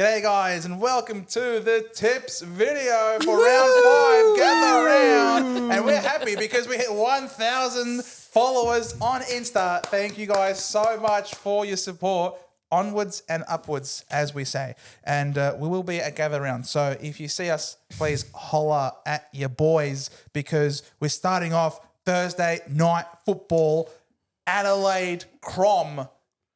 G'day guys and welcome to the tips video for round 5. Gather round. And we're happy because we hit 1,000 followers on Insta. Thank you guys so much for your support. Onwards and upwards, as we say. And we will be at Gather Round. So if you see us, please holler at your boys because we're starting off Thursday night football. Adelaide Crom,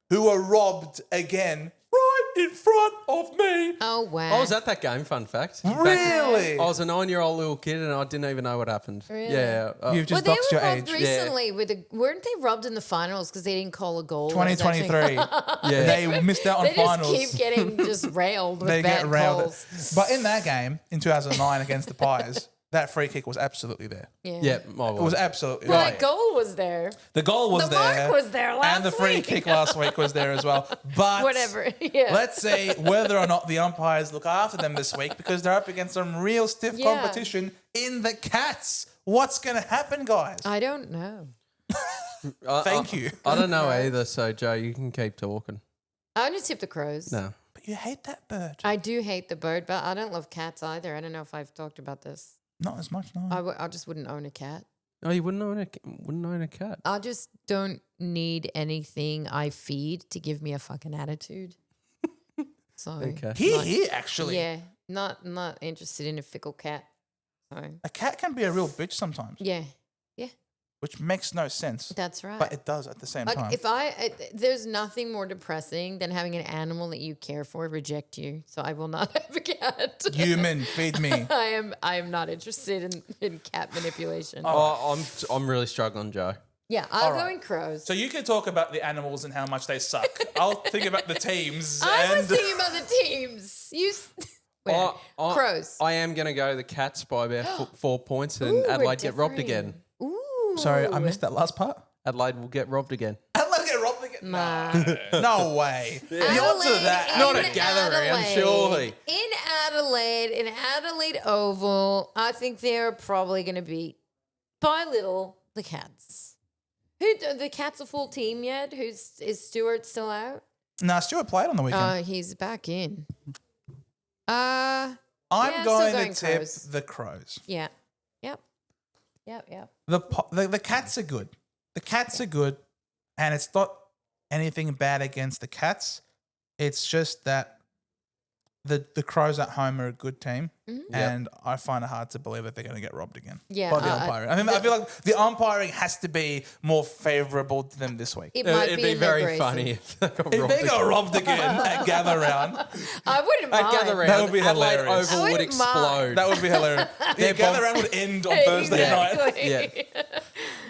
who were robbed again right in front of me. Oh, wow. I was at that game, fun fact. Really? I was a 9-year-old little kid and I didn't even know what happened. Really? Yeah. You've just Well, doxed they your were age. robbed recently. Weren't they robbed in the finals because they didn't call a goal? 2023. Yeah. They missed out on They finals. just keep getting just railed with They bad get railed. calls. But in that game, in 2009 against the Pies, that free kick was absolutely there. Yeah, my It was absolutely Well, there. that goal was there. The goal was The there. mark was there last and the free week. kick last week was there as well. But Whatever. Yeah. let's see whether or not the umpires look after them this week because they're up against some real stiff Yeah. competition in the Cats. What's going to happen, guys? I don't know. Thank you. I don't know either, so Joe, you can keep talking. I only tip the Crows. No. But you hate that bird. I do hate the bird, but I don't love cats either. I don't know if I've talked about this. Not as much, no. I just wouldn't own a cat. Oh, you wouldn't own a cat. I just don't need anything I feed to give me a fucking attitude. So Okay. Here, actually. yeah, not interested in a fickle cat. So A cat can be a real bitch sometimes, yeah, which makes no sense. that's right. But it does at the same time. Like there's nothing more depressing than having an animal that you care for reject you. So I will not have a cat. Human, feed me. I am not interested in cat manipulation. Oh, I'm really struggling, Joe. Yeah, I'll go right. in crows. So you can talk about the animals and how much they suck. I'll think about the teams. I was and thinking about the teams. Whatever. Crows. I am going to go the Cats by about 4 points and Ooh, Adelaide we're get robbed differing. again. Ooh. Sorry, I missed that last part. Adelaide will get robbed again. Adelaide get robbed again? Nah. No way. The odds of that. Adelaide Not in a gather round, Adelaide. surely. In Adelaide Oval, I think they're probably going to beat by little the Cats. The Cats a full team yet? Is Stewart still out? Nah, Stuart played on the weekend. He's back in. I'm still going going to tip Crows. the Crows. Yeah. Yep. The Cats are good. The Cats are good, and it's not anything bad against the Cats. It's just that the Crows at home are a good team, and I find it hard to believe that they're going to get robbed again Yeah, by the umpiring. I feel like the umpiring has to be more favourable to them this week. It might It'd be be a little very abrasive. funny if they got If robbed they got again. robbed again at Gather Round, I wouldn't mind. At Gather Round, That would be Adelaide hilarious. Oval I would wouldn't mind. explode. that would be hilarious. Yeah, Gather Round would end on Thursday night. Exactly.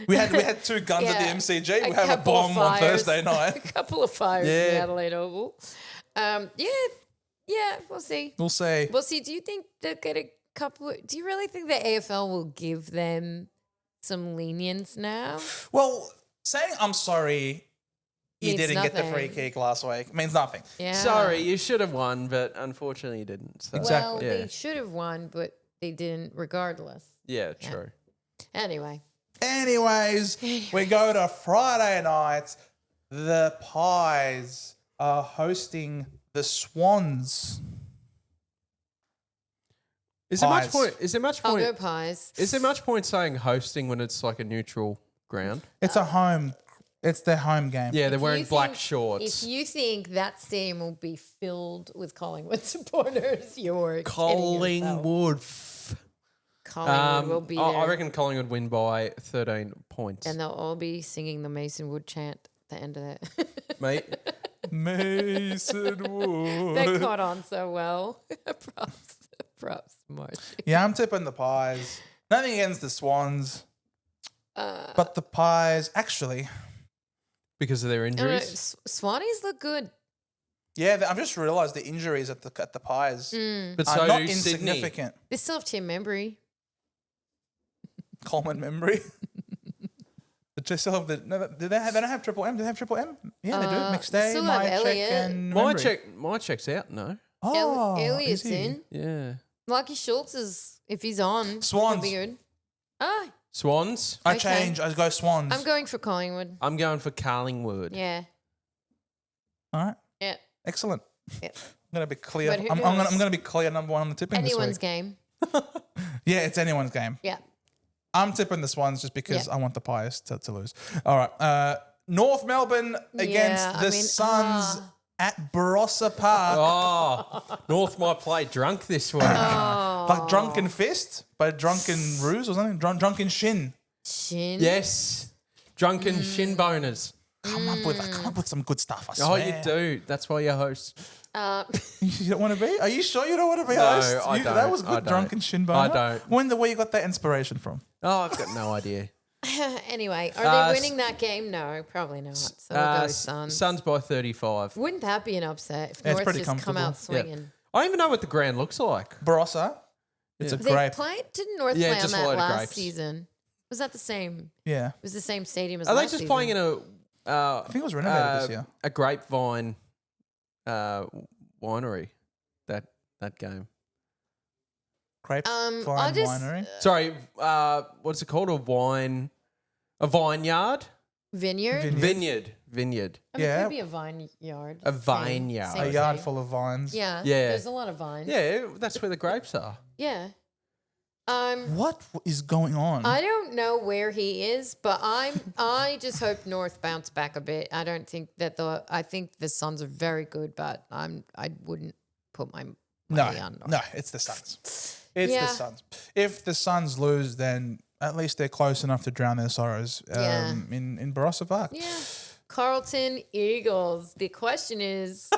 We had 2 guns at the Yeah. MCG. We have a couple of bomb on fires. Thursday night. A couple of fires in Yeah. the Adelaide Oval. Yeah, we'll see. We'll see. We'll see. Do you think they'll get a couple do you really think the AFL will give them some lenience now? Well, saying I'm sorry you Means didn't get the nothing. free kick last week means nothing. Yeah. Sorry, you should have won, but unfortunately you didn't. So. Exactly. Well, Yeah. they should have won, but they didn't regardless. Yeah, true. Anyway. Anyways, we go to Friday night. The Pies are hosting the Swans. Is there much Pies. point? Is there much I'll go point? Pies. Is there much point saying hosting when it's like a neutral ground? It's it's their home game. Yeah, they're If wearing you black think- shorts. If you think that stadium will be filled with Collingwood supporters, you're kidding yourself. Collingwood. Collingwood will be there. I reckon Collingwood win by 13 points. And they'll all be singing the Mason Wood chant at the end of that. Mate, Mason Wood. That caught on so well. Props, Marsh. Yeah, I'm tipping the Pies. Nothing against the Swans, but the Pies actually. because of their injuries. Swannies look good. Yeah, I've just realised the injuries at the Pies But are so not do Sydney. insignificant. They still have Tim Membry. Coleman memory. But they still have the. No, do they don't have Triple M? Do they have Triple M? Yeah, they do. McStay, still have my check, Elliott. and My Membry. my check's out. No. Oh, Elliott's is he? in. Yeah. Lucky Schultz is, if he's on, Swans. he'll be good. Ah, Swans. I Okay. change. I go Swans. I'm going for Collingwood. I'm going for Carlingwood. Yeah. All right. Yeah. Excellent. Yeah. gonna be clear. But who I'm knows? gonna be clear number one on the tipping Anyone's this week. game. Yeah, it's anyone's game. Yeah. I'm tipping this one just because Yeah. I want the Pies to lose. All right. North Melbourne against the Suns at Barossa Park. Oh, North might play drunk this week. Like drunken fist, but drunken ruse or something. Drunken shin. Shin. Yes, drunken shin boners. Come up with some good stuff. I Oh, swear. you do. That's why you're host. You don't want to be? Are you sure you don't want to be No, host? I don't. That was I good. don't. Drunken shin boner. I don't. Where you got that inspiration from? Oh, I've got no idea. Anyway, are they winning that game? No, probably not. So we'll go Suns. Suns by 35. Wouldn't that be an upset if Yeah, it's North pretty just come comfortable. out Yeah. swinging? I don't even know what the ground looks like. Barossa. It's a They've grape. played. Didn't North Yeah, play on just a that load of last grapes. season? Was that the same? Yeah. It was the same stadium as Are they last just season. playing in a I think it was renovated this year. a grapevine winery? That game. Grape I Vine just- Winery. Sorry, what's it called? A vineyard? vineyard? Vineyard. I mean, it Yeah. could be a vineyard. A Same- vineyard. same A yard thing. full of vines. Yeah. Yeah. There's a lot of vines. Yeah, that's where the grapes are. Yeah. What is going on? I don't know where he is, but I just hope North bounce back a bit. I don't think that I think the Suns are very good, but I wouldn't put my money on North. No, it's the Suns. It's Yeah. the Suns. If the Suns lose, then at least they're close enough to drown their sorrows Yeah. in Barossa Park. Yeah. Carlton Eagles. The question is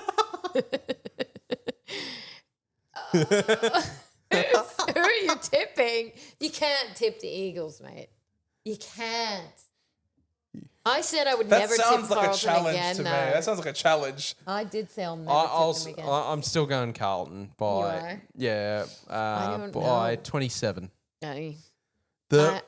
who are you tipping? You can't tip the Eagles, mate. You can't. I said I would That never tip sounds like a Carlton challenge again. to me. No. That sounds like a challenge. I did say I'll never I'll, tip them again. I'm still going Carlton by are? yeah don't by know. 27. No. The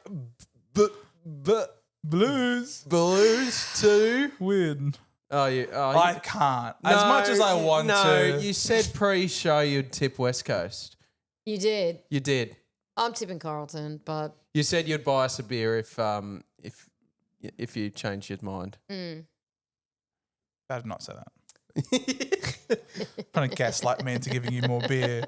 Blues Blues 2 win. Oh, I can't. As much as I want no, to. you said pre-show you'd tip West Coast. You did. You did. I'm tipping Carlton, but You said you'd buy us a beer if you changed your mind. I did not say that. Trying to gaslight me into giving you more beer.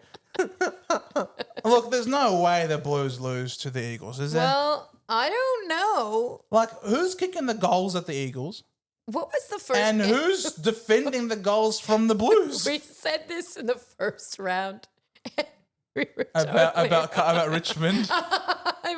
Look, there's no way the Blues lose to the Eagles, is there? well, I don't know. Like, who's kicking the goals at the Eagles? What was the first And game? who's defending the goals from the Blues? We said this in the first round. We were about Richmond.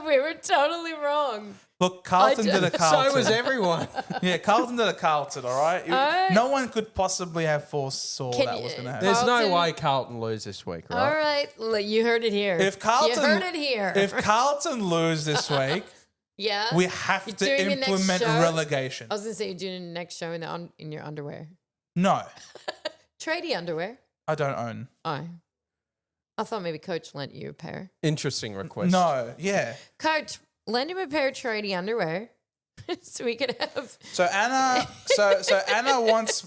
we were totally wrong. Look, Carlton did a Carlton. So was everyone. Yeah, Carlton did a Carlton, all right? No one could possibly have foresaw Can that you- was going to happen. There's Carlton- no way Carlton lose this week, right? All right, you heard it here. If Carlton, you heard it here. If Carlton lose this week, yeah, we have You're to doing the next implement show? relegation. I was gonna say you're doing the next show in your underwear, No, tradie underwear. I don't own. Oh, I thought maybe Coach lent you a pair. Interesting request. No, yeah. Coach, lend him a pair of tradie underwear, so we could have. So Anna, so Anna wants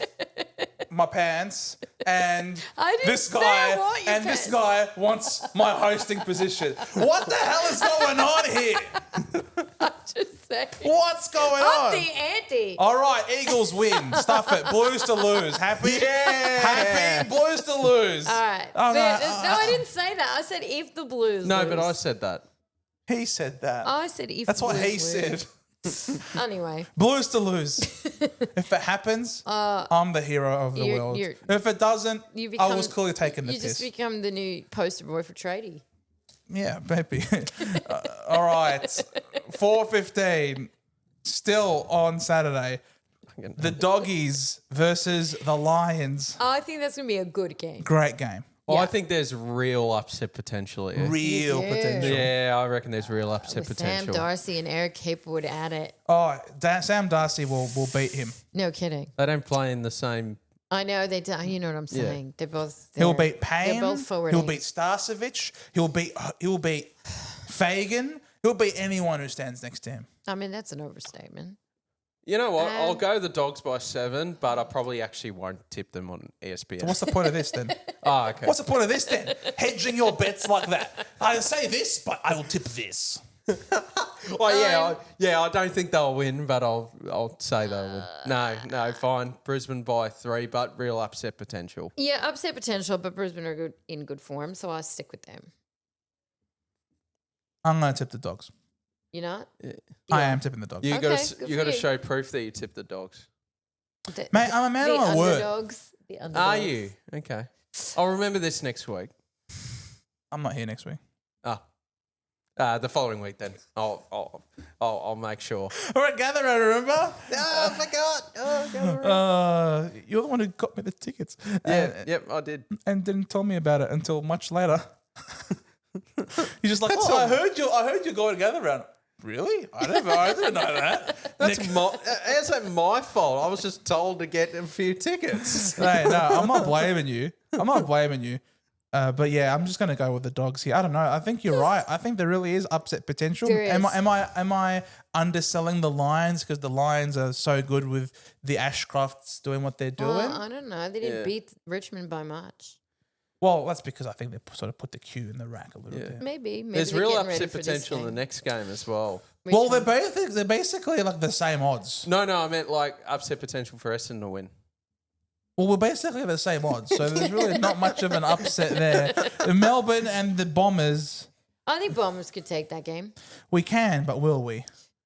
my pants, and I didn't this say guy I want your and this pants. guy wants my hosting position. What the hell is going on here? Just saying. What's going I'm on? the ante. All right, Eagles win. Stuff it. Blues to lose. Happy? Yeah. Happy? Blues to lose. All right. Oh, no, I didn't say that. I said if the Blues No, lose. but I said that. He said that. I said if That's the what Blues he lose. said. Anyway, Blues to lose. If it happens, I'm the hero of the world. If it doesn't, you I become, was clearly taking the you just piss. become the new poster boy for tradie. Yeah, maybe. All right. 4:15. Still on Saturday. The Doggies versus the Lions. I think that's going to be a good game. Great game. Well, Yeah. I think there's real upset potential here. Real do. potential. Yeah, I reckon there's real upset With potential. Sam Darcy and Eric Capewood at it. Oh, Sam Darcy will beat him. No kidding. They don't play in the same. I know they do. You know what I'm saying. They're both. He'll they're- beat Payne. They're both forward. He'll beat Starcevic. He'll beat Fagan. He'll beat anyone who stands next to him. I mean, that's an overstatement. You know what? I'll go the Dogs by 7, but I probably actually won't tip them on ESPN. What's the point of this then? Okay. What's the point of this then? Hedging your bets like that. I say this, but I will tip this. I don't think they'll win, but I'll say they'll win. No, fine. Brisbane by 3, but real upset potential. Yeah, upset potential, but Brisbane are in good form, so I'll stick with them. I'm going to tip the Dogs. You not? Yeah. I am tipping the Dogs. You Okay, got good to for you. show proof that you tip the Dogs. Mate, I'm a man of my word. The underdogs. Are you? Okay. I'll remember this next week. I'm not here next week. The following week then. I'll make sure. All right, gather around, remember? I forgot. You're the one who got me the tickets. Yep, I did. And didn't tell me about it until much later. You're just like, I heard you go to gather around. Really? I didn't know that. How's that my fault? I was just told to get a few tickets. Hey, no, I'm not blaming you. But yeah, I'm just gonna go with the Dogs here. I don't know. I think you're right. I think there really is upset potential. There is. Am I underselling the Lions because the Lions are so good with the Ashcrofts doing what they're doing? Well, I don't know. They didn't beat Richmond by much. Well, that's because I think they sort of put the Q in the rack a little bit. Maybe There's they're real getting ready upset for this potential in the game. next game as well. Well, Richmond. they're basically like the same odds. No, I meant like upset potential for Essendon to win. Well, we're basically the same odds, so there's really not much of an upset there. The Melbourne and the Bombers, I think Bombers could take that game. we can, but will we?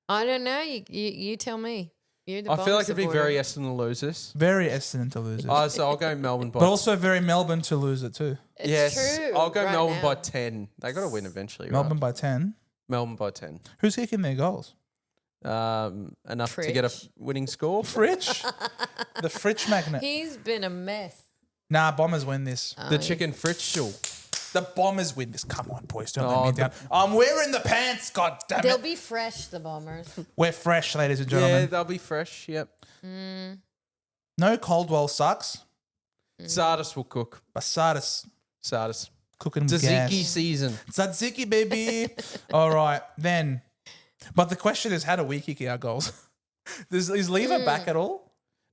I don't know. You tell me. You're the I feel Bombers like it'd be supporter. very Essendon losers. Very Essendon to lose it. So I'll go Melbourne by. But also very Melbourne to lose it too. It's true. I'll go right Melbourne now. by 10. They got to win eventually. Melbourne right? by 10. Melbourne by 10. Who's kicking their goals? Enough to get a Fritsch. winning score. Fritsch? The Fritsch magnet. He's been a mess. Nah, Bombers win this. The chicken Fritschel. The Bombers win this. Come on, boys. Don't Oh, let me down. I'm wearing the pants, god damn They'll it. be fresh, the Bombers. We're fresh, ladies and Yeah, gentlemen. they'll be fresh. Yep. No Caldwell sucks, Sardis will cook. but Sardis Sardis. cooking with Tzatziki gas. season. Tzatziki, baby. All right, then. But the question is, how do we kick our goals? Is Lever back at all?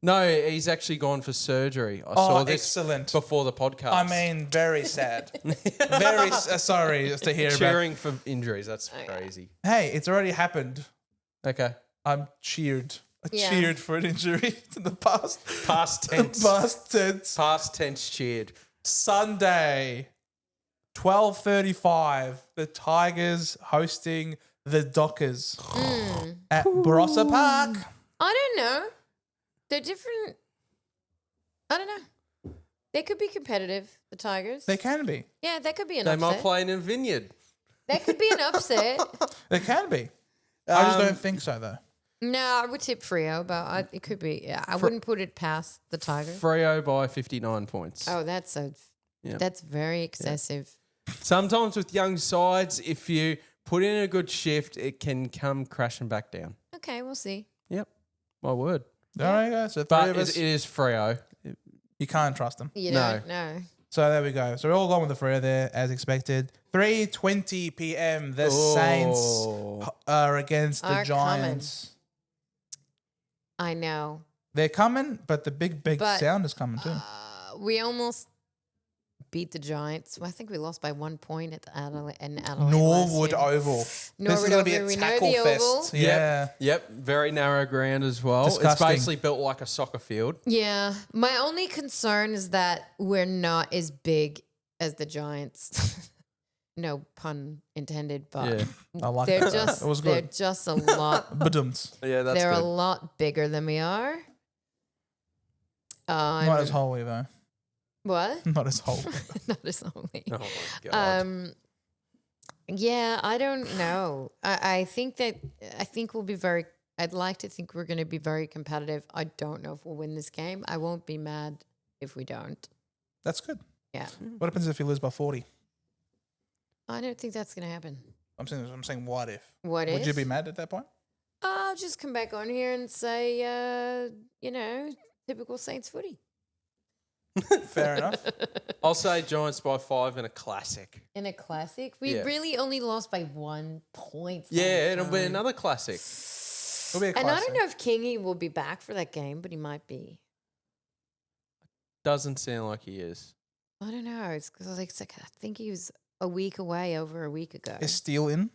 No, he's actually gone for surgery. I saw this excellent. before the podcast. I mean, very sad. Very sorry to hear about. cheering for injuries. That's crazy. Hey, it's already happened. Okay. I'm cheered. I Yeah. cheered for an injury to the past. Past tense. Past tense. Past tense cheered. Sunday, 12:35. The Tigers hosting the Dockers at Barossa Park. I don't know. They're different. I don't know. They could be competitive, the Tigers. They can be. Yeah, that could be an They upset. might play in a vineyard. That could be an upset. They can be. I just don't think so, though. No, I would tip Freo, but it could be. Yeah, I wouldn't put it past the Tigers. Freo by 59 points. Oh, that's very excessive. Sometimes with young sides, if you put in a good shift, it can come crashing back down. Okay, we'll see. Yep. My word. All right, guys. So three But of us, it is Freo. you can't trust them. You No. don't know. So there we go. So we're all going with the Freo there, as expected. 3:20 p.m. The Saints are against the Are Giants. I know. They're coming, but the big But, sound is coming too. We almost beat the Giants. Well, I think we lost by 1 point at the Adelaide. Norwood Oval. This is Norwood going to be Oval. a We know tackle the fest. oval. Yeah. Yep. Very narrow ground as well. Disgusting. It's basically built like a soccer field. Yeah. My only concern is that we're not as big as the Giants. No pun intended, but Yeah. I like they're that. just It was they're good. just a lot. Badums. Yeah, that's They're good. a lot bigger than we are. Not as holy, though. What? Not as holy. Not as holy. Oh, my God. Yeah, I don't know. I think we'll be very. I'd like to think we're going to be very competitive. I don't know if we'll win this game. I won't be mad if we don't. That's good. Yeah, What happens if you lose by 40? I don't think that's going to happen. I'm saying what if? What Would if? you be mad at that point? I'll just come back on here and say, typical Saints footy. Fair enough. I'll say Giants by 5 in a classic. In a classic, we Yeah. really only lost by 1 point. Yeah, it'll be Sunshine. another classic. It'll be a And I classic. don't know if Kingy will be back for that game, but he might be. Doesn't sound like he is. I don't know. It's because I think he was over a week ago. Is Steele in?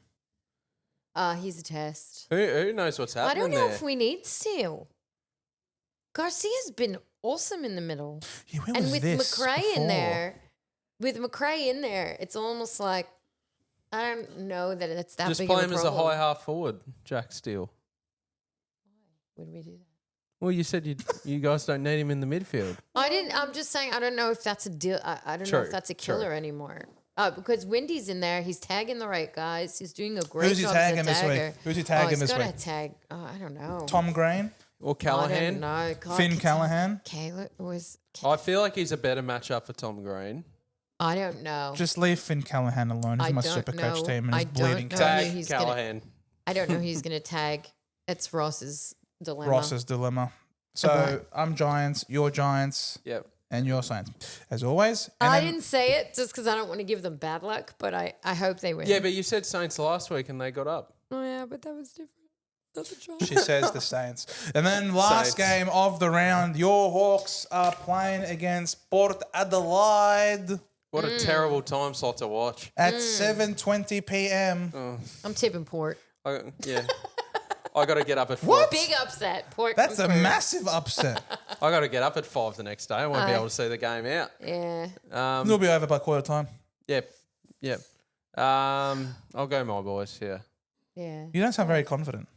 He's a test. Who knows what's I happening don't know there? if we need Steele. Garcia's been awesome in the middle. Yeah, where And was with this McRae in before? there, it's almost like I don't know that it's that Just big play of him a as a problem. high half forward, Jack Steele. Would we do that? Well, you said you guys don't need him in the midfield. I didn't. I'm just saying. I don't know if that's a deal. I don't know True, if that's a true. killer anymore. Because Wendy's in there. He's tagging the right guys. He's doing a great Who's he job tagging as a this week? tagger. Who's he tagging he's this gotta week? tag. Oh, I don't know. Tom Green, Or I don't Callahan. know. God, Finn Callahan. Kayla was. I feel like he's a better matchup for Tom Green. I don't know. Just leave Finn Callahan alone. He's I my don't super coach know. team and I he's don't bleeding know. cat. Tag he's gonna- Callahan. I don't know who he's going to tag. It's Ross's dilemma. Ross's dilemma. So Okay. I'm Giants, you're Giants, Yep. and you're Saints. As always. And I then- didn't say it just because I don't want to give them bad luck, but I hope they win. Yeah, but you said Saints last week and they got up. Oh yeah, but that was different. Not the Giants. She says the Saints. And then last Saints. game of the round, your Hawks are playing against Port Adelaide What a terrible time slot to watch. at 7:20 p.m. I'm tipping Port. Yeah. I got to get up at 5. Big upset. Port. That's a comes first. massive upset. I got to get up at 5 the next day. I won't be able to see the game out. Yeah. It'll be over by quarter time. Yep. I'll go my boys. Yeah. Yeah. You don't sound very confident.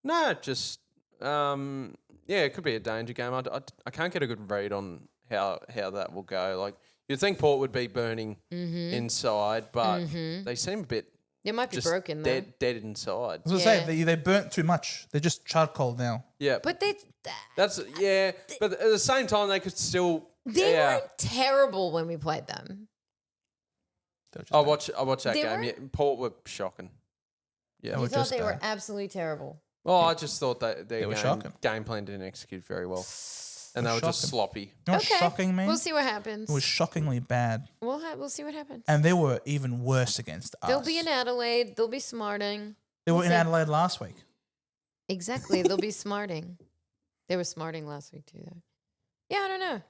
No, just it could be a danger game. I can't get a good read on how that will go. Like you'd think Port would be burning inside, but they seem a bit They might be just broken though. dead inside. I was going to Yeah. say, they burnt too much. They're just charcoal now. Yeah, But they but at the same time they could still. weren't terrible when we played them. They're just I watched that They game. were? Yeah, Port were shocking. Yeah. You were thought just they were bad. absolutely terrible. Oh, I just thought that their were shocking. game plan didn't execute very well, and they were just Shocking. sloppy. You know what Okay. shocking means? We'll see what happens. It was shockingly bad. We'll see what happens. And they were even worse against us. They'll be in Adelaide. They'll be smarting. They were we'll in see. Adelaide last week. Exactly. They'll be smarting. They were smarting last week too, though. Yeah, I don't know.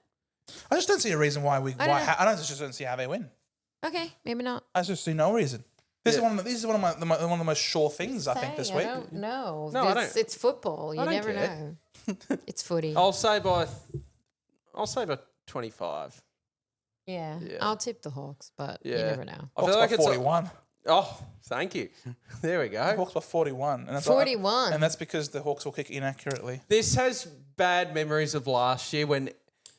I just don't see a reason why we. I don't know. I just don't see how they win. Okay, maybe not. I just see no reason. This Yeah. is one of the most sure things I think this Say, week. I don't know. No, I don't- It's football. You I don't never care. know. It's footy. I'll say by 25. Yeah. Yeah. I'll tip the Hawks, but you Yeah. never know. I Hawks feel like by it's 41. Oh, thank you. There we go. Hawks by 41. And that's 41. And that's because the Hawks will kick inaccurately. This has bad memories of last year when.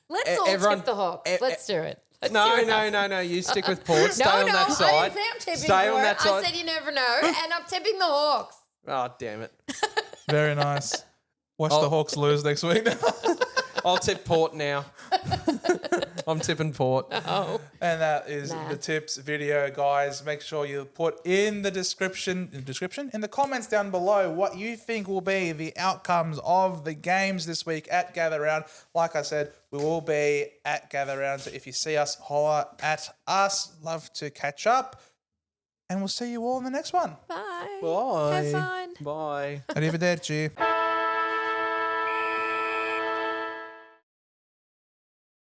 Let's all everyone- tip the Hawks. Let's do it. Let's No, see what no, happens. no, no. You stick with Port. Stay No, on no, that I side. didn't say I'm tipping Stay for on it. that side. I said you never know, and I'm tipping the Hawks. Oh, damn it. Very nice. Watch Oh. the Hawks lose next week. I'll tip Port now. I'm tipping Port. Oh. And that is Nah. the tips video, guys. Make sure you put in the description, in the comments down below, what you think will be the outcomes of the games this week at Gather Round. Like I said, we will be at Gather Round. So if you see us, holler at us. Love to catch up. And we'll see you all in the next one. Bye. Bye. Have fun. Bye. Arrivederci.